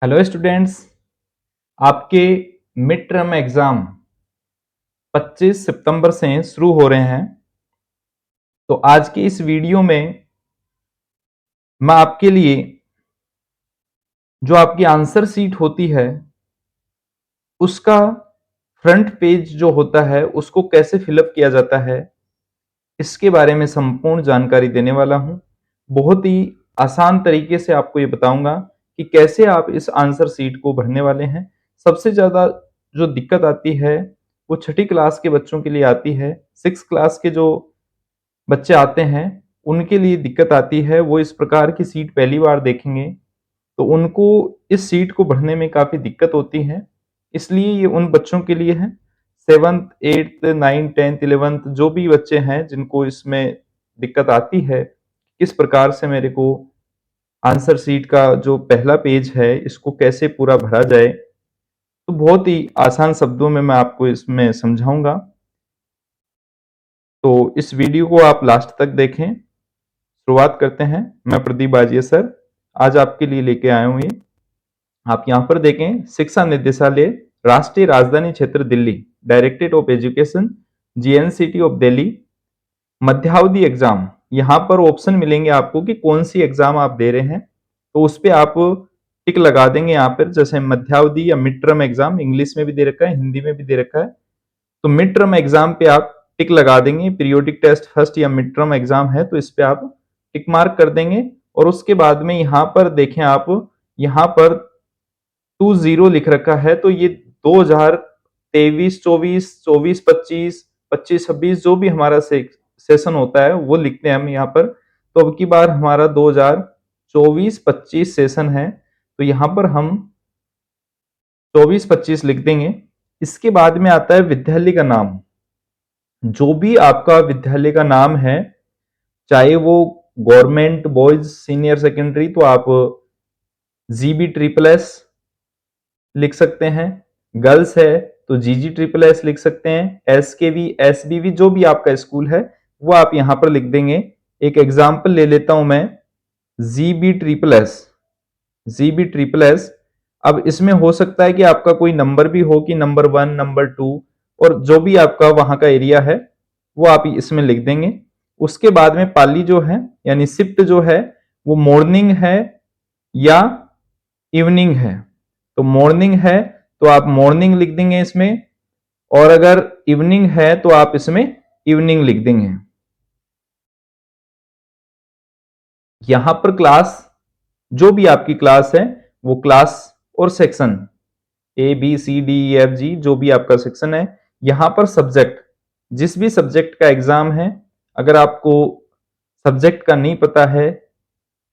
Hello students. आपके mid term exam 25 सितंबर से शुरू हो रहे हैं। तो आज के इस वीडियो में मैं आपके लिए जो आपकी आंसर शीट होती है उसका फ्रंट पेज जो होता है उसको कैसे फिलअप किया जाता है इसके बारे में संपूर्ण जानकारी देने वाला हूं। बहुत ही आसान तरीके से आपको ये बताऊंगा कि कैसे आप इस आंसर शीट को भरने वाले हैं। सबसे ज्यादा जो दिक्कत आती है वो छठी क्लास के बच्चों के लिए आती है। सिक्स क्लास के जो बच्चे आते हैं उनके लिए दिक्कत आती है, वो इस प्रकार की सीट पहली बार देखेंगे तो उनको इस सीट को भरने में काफी दिक्कत होती है। इसलिए ये उन बच्चों के लिए है, seventh eighth ninth tenth eleventh जो भी बच्चे हैं जिनको इसमें दिक्कत आती है किस प्रकार से मेरे को आंसर सीट का जो पहला पेज है इसको कैसे पूरा भरा जाए। तो बहुत ही आसान शब्दों में मैं आपको इसमें समझाऊंगा। तो इस वीडियो को आप लास्ट तक देखें। शुरुआत करते हैं। मैं प्रदीप आजिया सर आज आपके लिए लेके आया हूँ ये। आप यहाँ पर देखें, शिक्षा निदेशालय, राष्ट्रीय राजधानी क्षेत्र Delhi, directorate of education, GNCT of Delhi, मध्यावधि एग्जाम। यहाँ पर ऑप्शन मिलेंगे आपको कि कौन सी एग्जाम आप दे रहे हैं, तो उस पर आप टिक लगा देंगे। यहाँ पर जैसे मध्यावधि या मिड टर्म एग्जाम, इंग्लिश में भी दे रखा है, हिंदी में भी दे रखा है। तो मिड टर्म एग्जाम पे आप टिक लगा देंगे। पीरियोडिक टेस्ट फर्स्ट या मिड टर्म एग्जाम है तो इस पे आप टिक मार्क कर देंगे। और उसके बाद में यहाँ पर देखें आप, यहाँ पर 20 लिख रखा है, तो ये 2023 24 24 25 25 26 जो भी हमारा सेशन होता है वो लिखते हैं हम यहाँ पर। तो अब की बार हमारा 2024-25 सेशन है, तो यहाँ पर हम 24-25 लिख देंगे। इसके बाद में आता है विद्यालय का नाम। जो भी आपका विद्यालय का नाम है, चाहे वो गवर्नमेंट बॉयज सीनियर सेकेंडरी, तो आप जीबी ट्रिपल एस लिख सकते हैं। गर्ल्स है तो जीजी ट्रिपल एस लिख सकते हैं। एसकेवी एसबीवी जो भी आपका स्कूल है वो आप यहां पर लिख देंगे। एक एग्जाम्पल ले लेता हूं मैं, GB triple S, GB triple S. अब इसमें हो सकता है कि आपका कोई नंबर भी हो कि नंबर 1 नंबर 2, और जो भी आपका वहां का एरिया है वो आप इसमें लिख देंगे। उसके बाद में पाली जो है यानी शिफ्ट जो है वो मॉर्निंग है या इवनिंग है। तो मॉर्निंग है तो आप मॉर्निंग लिख देंगे इसमें, और अगर इवनिंग है तो आप इसमें इवनिंग लिख देंगे। यहां पर क्लास, जो भी आपकी क्लास है वो क्लास और section A B C D E F G जो भी आपका सेक्शन है। यहां पर सब्जेक्ट, जिस भी सब्जेक्ट का एग्जाम है, अगर आपको सब्जेक्ट का नहीं पता है,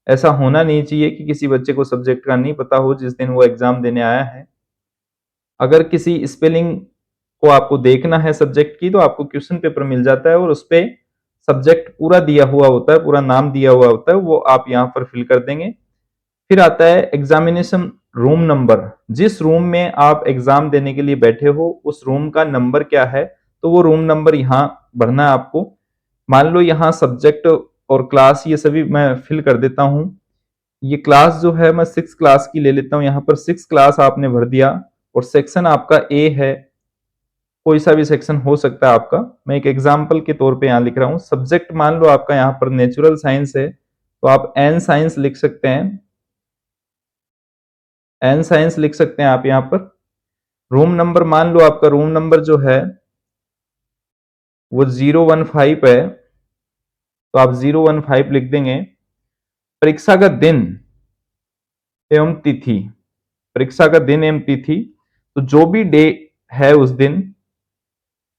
ऐसा होना नहीं चाहिए कि किसी बच्चे को सब्जेक्ट का नहीं पता हो जिस दिन वो एग्जाम देने आया है। अगर किसी स्पेलिंग को आपको देखना है सब्जेक्ट की तो आपको क्वेश्चन पेपर मिल जाता है और उस पे सब्जेक्ट पूरा दिया हुआ होता है, पूरा नाम दिया हुआ होता है, वो आप यहाँ पर फिल कर देंगे। फिर आता है एग्जामिनेशन रूम नंबर। जिस रूम में आप एग्जाम देने के लिए बैठे हो उस रूम का नंबर क्या है, तो वो रूम नंबर यहाँ भरना है आपको। मान लो यहाँ सब्जेक्ट और क्लास ये सभी मैं फिल कर देता हूँ। ये क्लास जो है मैं 6 क्लास की ले लेता हूँ, यहाँ पर 6 क्लास आपने भर दिया। और सेक्शन आपका ए है, कोई सा भी सेक्शन हो सकता है आपका। मैं एक एग्जाम्पल के तौर पे यहाँ लिख रहा हूँ। सब्जेक्ट मान लो आपका यहाँ पर नेचुरल साइंस है तो आप एन साइंस लिख सकते हैं, एन साइंस लिख सकते हैं आप यहाँ पर। रूम नंबर मान लो आपका रूम नंबर जो है वो 015 है तो आप 015 लिख देंगे। परीक्षा का दिन एवं तिथि, परीक्षा का दिन एवं तिथि, तो जो भी डे है उस दिन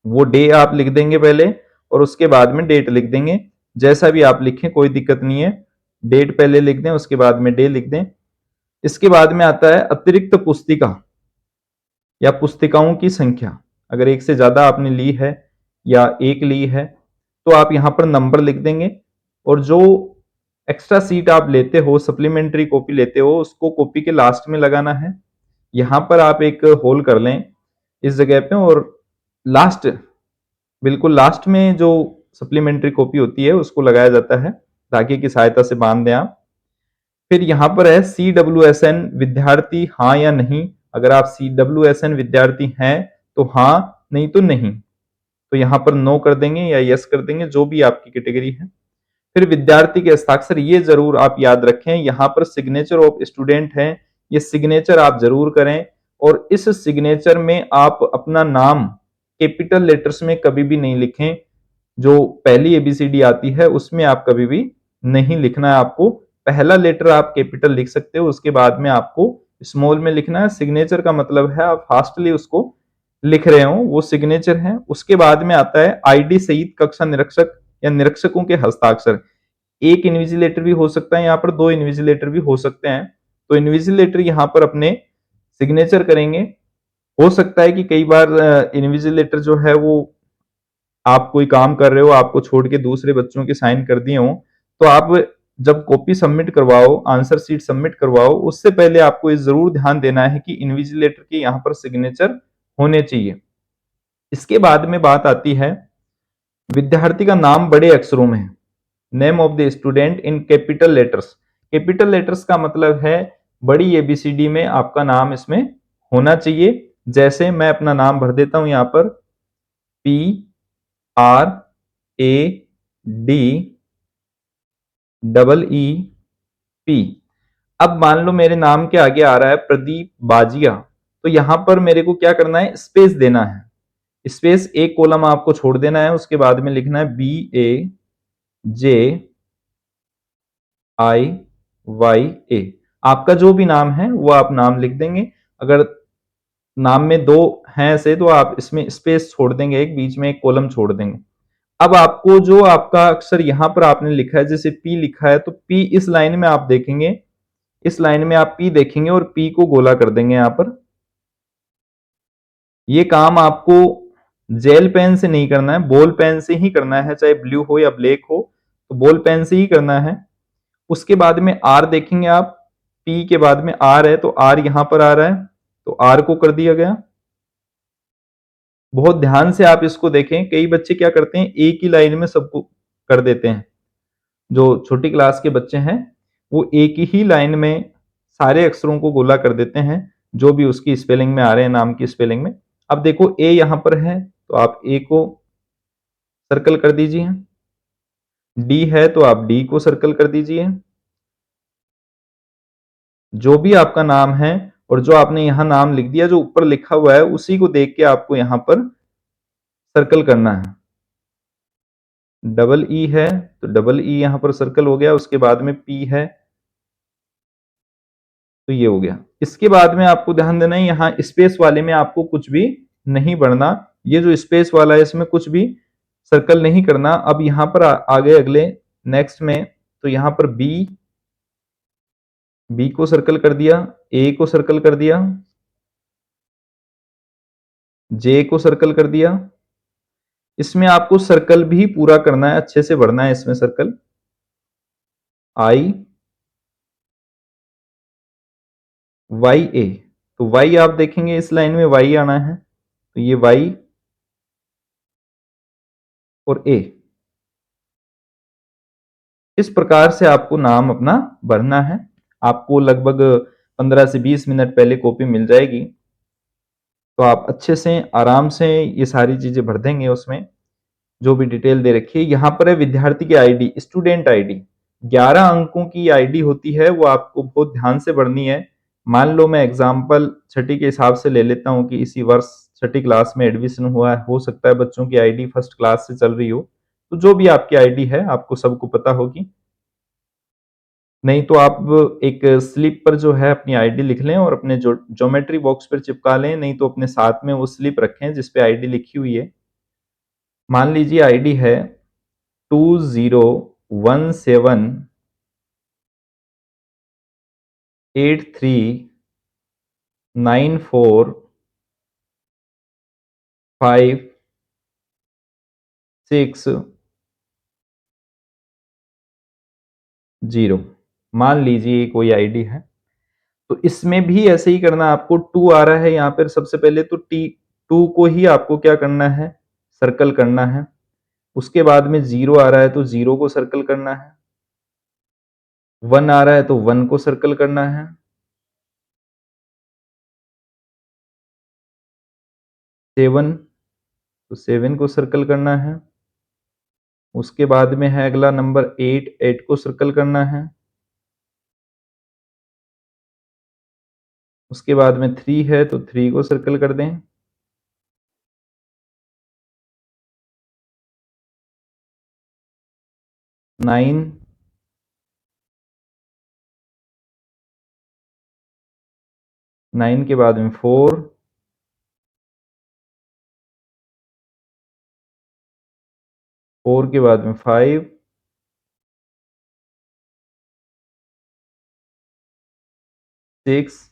वो डे आप लिख देंगे पहले और उसके बाद में डेट लिख देंगे। जैसा भी आप लिखें कोई दिक्कत नहीं है, डेट पहले लिख दें उसके बाद में डे लिख दें। इसके बाद में आता है अतिरिक्त पुस्तिका या पुस्तिकाओं की संख्या। अगर एक से ज्यादा आपने ली है या एक ली है तो आप यहाँ पर नंबर लिख देंगे। और जो एक्स्ट्रा सीट आप लेते हो, सप्लीमेंट्री कॉपी लेते हो, उसको कॉपी के लास्ट में लगाना है। यहाँ पर आप एक होल कर लें इस जगह पे, और लास्ट, बिल्कुल लास्ट में जो सप्लीमेंट्री कॉपी होती है उसको लगाया जाता है, धागे की सहायता से बांध दें आप। फिर यहाँ पर है CWSN विद्यार्थी हाँ या नहीं। अगर आप CWSN विद्यार्थी हैं तो हाँ, नहीं तो नहीं। तो यहाँ पर नो कर देंगे या यस कर देंगे, जो भी आपकी कैटेगरी है। फिर विद्यार्थी के हस्ताक्षर, ये जरूर आप याद रखें, यहाँ पर सिग्नेचर ऑफ स्टूडेंट है, ये सिग्नेचर आप जरूर करें। और इस सिग्नेचर में आप अपना नाम कैपिटल लेटर्स में कभी भी नहीं लिखें। जो पहली एबीसीडी आती है उसमें आप कभी भी नहीं लिखना है आपको। पहला लेटर आप कैपिटल लिख सकते हो, उसके बाद में आपको स्मॉल में लिखना है। सिग्नेचर का मतलब है आप फास्टली उसको लिख रहे हो, वो सिग्नेचर है। उसके बाद में आता है आईडी सहित कक्षा निरीक्षक या निरीक्षकों के हस्ताक्षर। एक इन्विजिलेटर भी हो सकता है, यहाँ पर दो इन्विजिलेटर भी हो सकते हैं। तो इन्विजिलेटर यहाँ पर अपने सिग्नेचर करेंगे। हो सकता है कि कई बार इन्विजिलेटर जो है वो, आप कोई काम कर रहे हो, आपको छोड़ के दूसरे बच्चों के साइन कर दिए हो, तो आप जब कॉपी सबमिट करवाओ, आंसर शीट सबमिट करवाओ, उससे पहले आपको ये जरूर ध्यान देना है कि इन्विजिलेटर के यहाँ पर सिग्नेचर होने चाहिए। इसके बाद में बात आती है विद्यार्थी का नाम बड़े अक्षरों में है। Name of the student in capital letters. Capital letters का मतलब है बड़ी एबीसीडी में आपका नाम इसमें होना चाहिए। जैसे मैं अपना नाम भर देता हूं यहां पर, PRADEEP। अब मान लो मेरे नाम के आगे आ रहा है प्रदीप बाजिया, तो यहां पर मेरे को क्या करना है, स्पेस देना है। स्पेस एक कॉलम आपको छोड़ देना है, उसके बाद में लिखना है BAJIYA। आपका जो भी नाम है वो आप नाम लिख देंगे। अगर नाम में दो हैं ऐसे तो आप इसमें स्पेस छोड़ देंगे, एक बीच में एक कॉलम छोड़ देंगे। अब आपको जो आपका अक्षर यहां पर आपने लिखा है, जैसे पी लिखा है, तो पी इस लाइन में आप देखेंगे, इस लाइन में आप पी देखेंगे और पी को गोला कर देंगे यहां पर। ये काम आपको जेल पेन से नहीं करना है, बॉल पेन से ही करना है, चाहे ब्लू हो या ब्लैक हो, तो बॉल पेन से ही करना है। उसके बाद में आर देखेंगे आप, पी के बाद में आर है, तो आर यहां पर आ रहा है, तो आर को कर दिया गया। बहुत ध्यान से आप इसको देखें, कई बच्चे क्या करते हैं एक ही लाइन में सबको कर देते हैं। जो छोटी क्लास के बच्चे हैं वो एक ही लाइन में सारे अक्षरों को गोला कर देते हैं, जो भी उसकी स्पेलिंग में आ रहे हैं, नाम की स्पेलिंग में। अब देखो ए यहां पर है, तो आप ए को सर्कल कर दीजिए। डी है तो आप डी को सर्कल कर दीजिए। जो भी आपका नाम है और जो आपने यहां नाम लिख दिया, जो ऊपर लिखा हुआ है उसी को देख के आपको यहां पर सर्कल करना है। डबल ई है तो डबल ई यहां पर सर्कल हो गया। उसके बाद में पी है तो ये हो गया। इसके बाद में आपको ध्यान देना है, यहाँ स्पेस वाले में आपको कुछ भी नहीं बढ़ना। ये जो स्पेस वाला है इसमें कुछ भी सर्कल नहीं करना। अब यहाँ पर आ गए अगले नेक्स्ट में, तो यहाँ पर बी को सर्कल कर दिया, ए को सर्कल कर दिया, जे को सर्कल कर दिया। इसमें आपको सर्कल भी पूरा करना है, अच्छे से भरना है इसमें सर्कल। YA, तो Y आप देखेंगे इस लाइन में Y आना है, तो ये Y और A। इस प्रकार से आपको नाम अपना भरना है। आपको लगभग 15 से 20 मिनट पहले कॉपी मिल जाएगी, तो आप अच्छे से आराम से ये सारी चीजें भर देंगे उसमें जो भी डिटेल दे रखी है। यहाँ पर है विद्यार्थी की आईडी, स्टूडेंट आईडी। 11 अंकों की आईडी होती है, वो आपको बहुत ध्यान से भरनी है। मान लो मैं एग्जाम्पल छठी के हिसाब से ले लेता हूँ कि इसी वर्ष छठी क्लास में एडमिशन हुआ है, हो सकता है बच्चों की आईडी फर्स्ट क्लास से चल रही हो, तो जो भी आपकी आईडी है आपको सबको पता होगी। नहीं तो आप एक स्लिप पर जो है अपनी आईडी लिख लें और अपने जो ज्योमेट्री बॉक्स पर चिपका लें, नहीं तो अपने साथ में वो स्लिप रखें जिसपे आईडी लिखी हुई है। मान लीजिए आईडी है 20148496 मान लीजिए कोई आईडी है, तो इसमें भी ऐसे ही करना। आपको 2 आ रहा है यहाँ पर, सबसे पहले तो टू को ही आपको क्या करना है, सर्कल करना है। उसके बाद में 0 आ रहा है तो 0 को सर्कल करना है। 1 आ रहा है तो 1 को सर्कल करना है। 7 तो 7 को सर्कल करना है। उसके बाद में है अगला नंबर 8, 8 को सर्कल करना है। उसके बाद में 3 है तो 3 को सर्कल कर दें। 9 9 के बाद में 4 4 के बाद में 5 6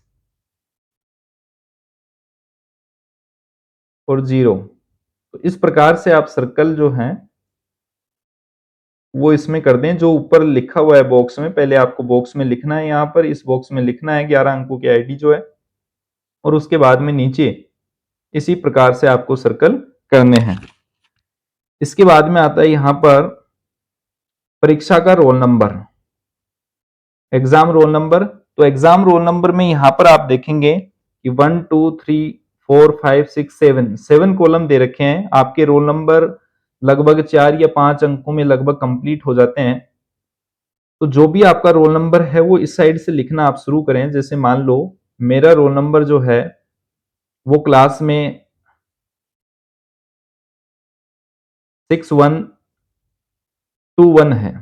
और 0। तो इस प्रकार से आप सर्कल जो हैं वो इसमें कर दें। जो ऊपर लिखा हुआ है बॉक्स में, पहले आपको बॉक्स में लिखना है, यहाँ पर इस बॉक्स में लिखना है 11 अंकों की आईडी जो है, और उसके बाद में नीचे इसी प्रकार से आपको सर्कल करने हैं। इसके बाद में आता है यहाँ पर परीक्षा का roll number, exam roll number. तो एग्जाम रोल नंबर में यहाँ पर आप देखेंगे कि 1 2 3 4 5 6 7 7 कॉलम दे रखे हैं। आपके रोल नंबर लगभग 4 या 5 अंकों में लगभग कंप्लीट हो जाते हैं। तो जो भी आपका रोल नंबर है वो इस साइड से लिखना आप शुरू करें। जैसे मान लो मेरा रोल नंबर जो है वो क्लास में 6121 है,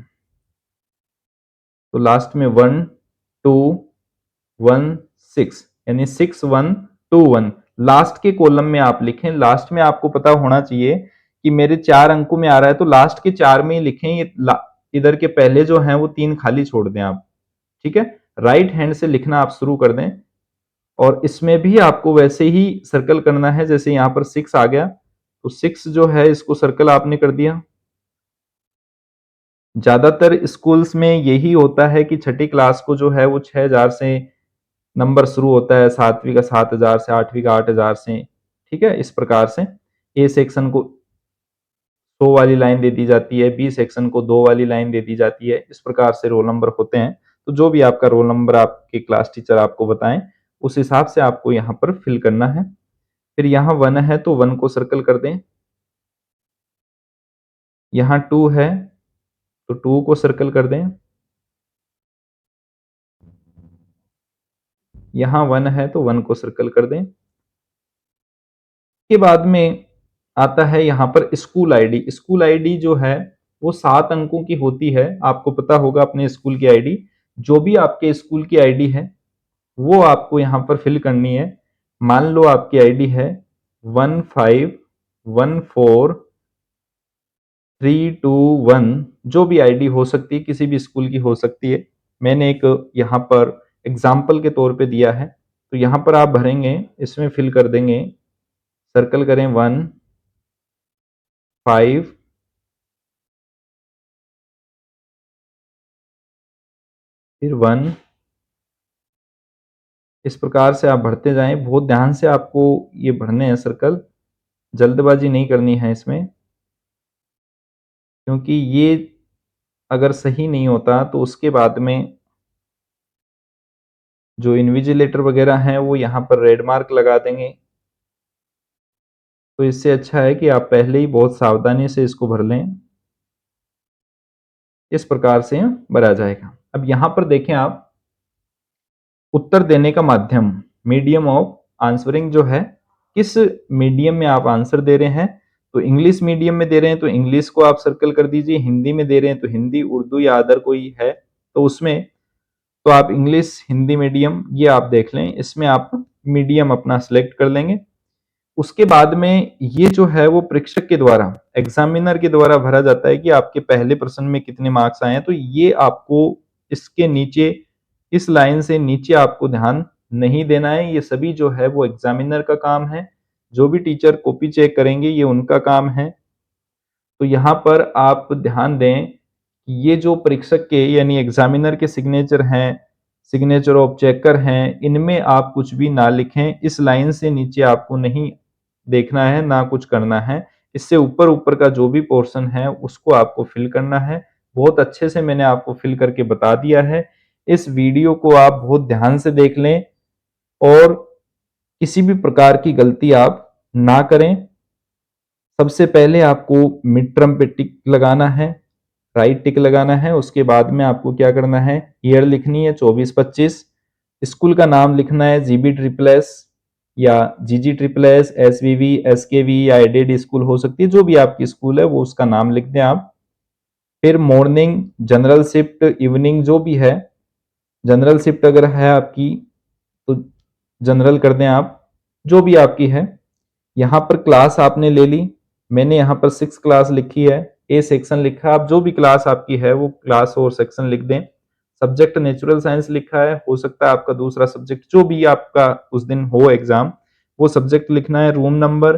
तो लास्ट में 1216 यानी 6121 लास्ट के कॉलम में आप लिखें। लास्ट में आपको पता होना चाहिए कि मेरे 4 अंकों में आ रहा है तो लास्ट के 4 में ही लिखें। ये इधर के पहले जो हैं वो 3 खाली छोड़ दें आप, ठीक है। राइट हैंड से लिखना आप शुरू कर दें, और इसमें भी आपको वैसे ही सर्कल करना है। जैसे यहाँ पर 6 आ गया तो 6 जो है इसको सर्कल आपने कर दिया। ज्यादातर स्कूल्स में यही होता है कि छठी क्लास को जो है वो 6000 से नंबर शुरू होता है, 7वीं का 7000 से, 8वीं का 8000 से, ठीक है। इस प्रकार से ए सेक्शन को 100 वाली लाइन दे दी जाती है, बी सेक्शन को 2 वाली लाइन दे दी जाती है। इस प्रकार से रोल नंबर होते हैं। तो जो भी आपका रोल नंबर आपके क्लास टीचर आपको बताएं उस हिसाब से आपको यहाँ पर फिल करना है। फिर यहाँ 1 है तो 1 को सर्कल कर दें। यहाँ 2 है तो 2 को सर्कल कर दें। यहाँ 1 है तो 1 को सर्कल कर दें। के बाद में आता है यहाँ पर स्कूल आईडी। स्कूल आईडी जो है वो 7 अंकों की होती है। आपको पता होगा अपने स्कूल की आईडी। जो भी आपके स्कूल की आईडी है वो आपको यहाँ पर फिल करनी है। मान लो आपकी आईडी है 1514321, जो भी आईडी हो सकती है, किसी भी स्कूल की हो सकती है। मैंने एक यहाँ पर एग्जाम्पल के तौर पे दिया है, तो यहाँ पर आप भरेंगे, इसमें फिल कर देंगे। सर्कल करें 1 5 फिर 1। इस प्रकार से आप भरते जाएं। बहुत ध्यान से आपको ये भरने हैं सर्कल, जल्दबाजी नहीं करनी है इसमें, क्योंकि ये अगर सही नहीं होता तो उसके बाद में जो इन्विजिलेटर वगैरह हैं वो यहाँ पर रेड मार्क लगा देंगे। तो इससे अच्छा है कि आप पहले ही बहुत सावधानी से इसको भर लें। इस प्रकार से भरा जाएगा। अब यहाँ पर देखें आप, उत्तर देने का माध्यम, मीडियम ऑफ आंसरिंग जो है, किस मीडियम में आप आंसर दे रहे हैं। तो इंग्लिश मीडियम में दे रहे हैं तो इंग्लिश को आप सर्कल कर दीजिए। हिंदी में दे रहे हैं तो हिंदी, उर्दू या अदर कोई है तो उसमें तो आप इंग्लिश, हिंदी मीडियम ये आप देख लें। इसमें आप मीडियम अपना सिलेक्ट कर लेंगे। उसके बाद में ये जो है वो परीक्षक के द्वारा, एग्जामिनर के द्वारा भरा जाता है कि आपके पहले प्रश्न में कितने मार्क्स आए हैं। तो ये आपको इसके नीचे, इस लाइन से नीचे आपको ध्यान नहीं देना है। ये सभी जो है वो एग्जामिनर का काम है। जो भी टीचर कॉपी चेक करेंगे ये उनका काम है। तो यहाँ पर आप ध्यान दें कि ये जो परीक्षक के यानी एग्जामिनर के सिग्नेचर हैं, सिग्नेचर ऑफ चेकर हैं, इनमें आप कुछ भी ना लिखें। इस लाइन से नीचे आपको नहीं देखना है, ना कुछ करना है। इससे ऊपर ऊपर का जो भी पोर्शन है उसको आपको फिल करना है। बहुत अच्छे से मैंने आपको फिल करके बता दिया है। इस वीडियो को आप बहुत ध्यान से देख लें और किसी भी प्रकार की गलती आप ना करें। सबसे पहले आपको मिड टर्म पे टिक लगाना है, राइट टिक लगाना है। उसके बाद में आपको क्या करना है, ईयर लिखनी है 24-25, स्कूल का नाम लिखना है जीबी ट्रिपल एस या जीजी ट्रिपल एस, एसवीवी, एसकेवी या एडेड स्कूल हो सकती है, जो भी आपकी स्कूल है वो उसका नाम लिख दें आप। फिर मॉर्निंग, जनरल शिफ्ट, इवनिंग जो भी है, जनरल शिफ्ट अगर है आपकी तो जनरल कर दें आप, जो भी आपकी है। यहाँ पर क्लास आपने ले ली, मैंने यहाँ पर 6 क्लास लिखी है, ए सेक्शन लिखा है। आप जो भी क्लास आपकी है वो क्लास और सेक्शन लिख दें। सब्जेक्ट नेचुरल साइंस लिखा है, हो सकता है आपका दूसरा सब्जेक्ट जो भी आपका उस दिन हो एग्जाम, वो सब्जेक्ट लिखना है। रूम नंबर,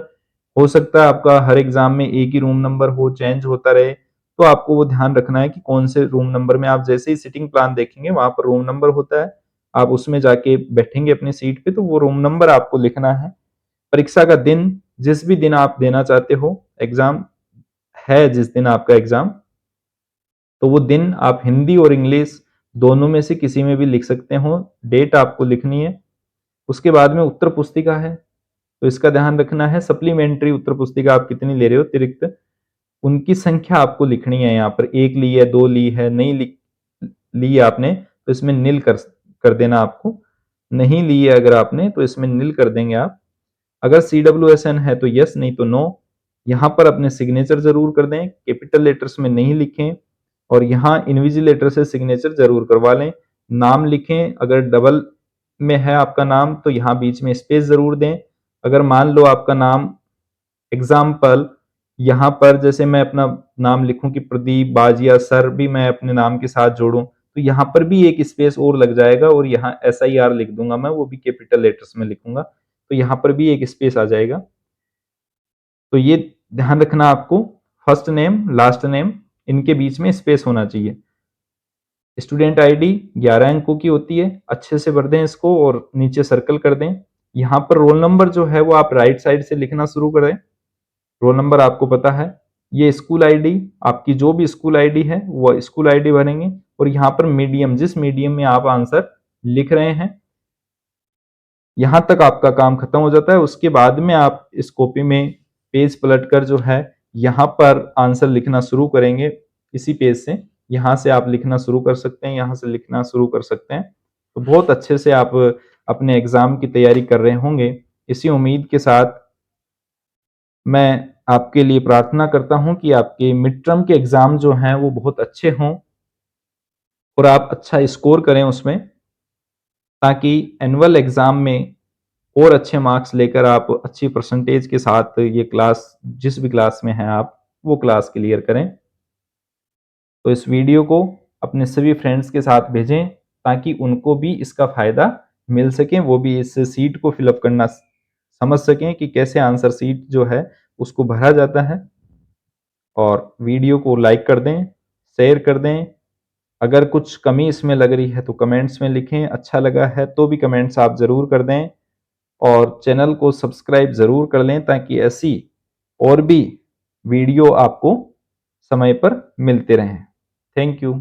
हो सकता है आपका हर एग्जाम में एक ही रूम नंबर हो, चेंज होता रहे, तो आपको वो ध्यान रखना है कि कौन से रूम नंबर में आप जैसे ही सिटिंग प्लान देखेंगे वहां पर रूम नंबर होता है, आप उसमें जाके बैठेंगे अपनी सीट पे तो वो रूम नंबर आपको लिखना है। परीक्षा का दिन, जिस भी दिन आप देना चाहते हो एग्जाम है, जिस दिन आपका एग्जाम, तो वो दिन आप हिंदी और इंग्लिश दोनों में से किसी में भी लिख सकते हो। डेट आपको लिखनी है। उसके बाद में उत्तर पुस्तिका है, तो इसका ध्यान रखना है। सप्लीमेंट्री उत्तर पुस्तिका आप कितनी ले रहे हो अतिरिक्त, उनकी संख्या आपको लिखनी है। यहाँ पर एक ली है, दो ली है, नहीं ली है आपने तो इसमें नील कर देना आपको। नहीं ली है अगर आपने तो इसमें नील कर देंगे आप। अगर CWSN है तो यस, नहीं तो नो। यहाँ पर अपने सिग्नेचर जरूर कर दें, कैपिटल लेटर्स में नहीं लिखें, और यहाँ इनविजिलेटर से सिग्नेचर जरूर करवा लें। नाम लिखें, अगर डबल में है आपका नाम तो यहाँ बीच में स्पेस जरूर दें। अगर मान लो आपका नाम एग्जाम्पल यहाँ पर जैसे मैं अपना नाम लिखूं कि प्रदीप बाजिया सर भी मैं अपने नाम के साथ जोड़ूं, तो यहाँ पर भी एक स्पेस और लग जाएगा, और यहाँ SIR लिख दूंगा मैं, वो भी कैपिटल लेटर्स में लिखूंगा, तो यहाँ पर भी एक स्पेस आ जाएगा। तो ये ध्यान रखना आपको, फर्स्ट नेम लास्ट नेम इनके बीच में स्पेस होना चाहिए। स्टूडेंट आईडी 11 अंकों की होती है, अच्छे से भर दें इसको और नीचे सर्कल कर दें। यहाँ पर रोल नंबर जो है वो आप राइट साइड से लिखना शुरू करें, रोल नंबर आपको पता है। ये स्कूल आईडी, आपकी जो भी स्कूल आईडी है वो स्कूल आईडी भरेंगे, और यहाँ पर मीडियम, जिस मीडियम में आप आंसर लिख रहे हैं, यहाँ तक आपका काम खत्म हो जाता है। उसके बाद में आप इस कॉपी में पेज पलटकर जो है यहाँ पर आंसर लिखना शुरू करेंगे। इसी पेज से यहाँ से आप लिखना शुरू कर सकते हैं, यहाँ से लिखना शुरू कर सकते हैं। तो बहुत अच्छे से आप अपने एग्जाम की तैयारी कर रहे होंगे। इसी उम्मीद के साथ मैं आपके लिए प्रार्थना करता हूं कि आपके मिड टर्म के एग्जाम जो हैं वो बहुत अच्छे हों और आप अच्छा स्कोर करें उसमें, ताकि एनुअल एग्जाम में और अच्छे मार्क्स लेकर आप अच्छी परसेंटेज के साथ ये क्लास, जिस भी क्लास में हैं आप, वो क्लास क्लियर करें। तो इस वीडियो को अपने सभी फ्रेंड्स के साथ भेजें ताकि उनको भी इसका फ़ायदा मिल सके, वो भी इस सीट को फिलअप करना समझ सकें कि कैसे आंसर सीट जो है उसको भरा जाता है। और वीडियो को लाइक कर दें, शेयर कर दें। अगर कुछ कमी इसमें लग रही है तो कमेंट्स में लिखें, अच्छा लगा है तो भी कमेंट्स आप ज़रूर कर दें, और चैनल को सब्सक्राइब ज़रूर कर लें ताकि ऐसी और भी वीडियो आपको समय पर मिलते रहें। Thank you.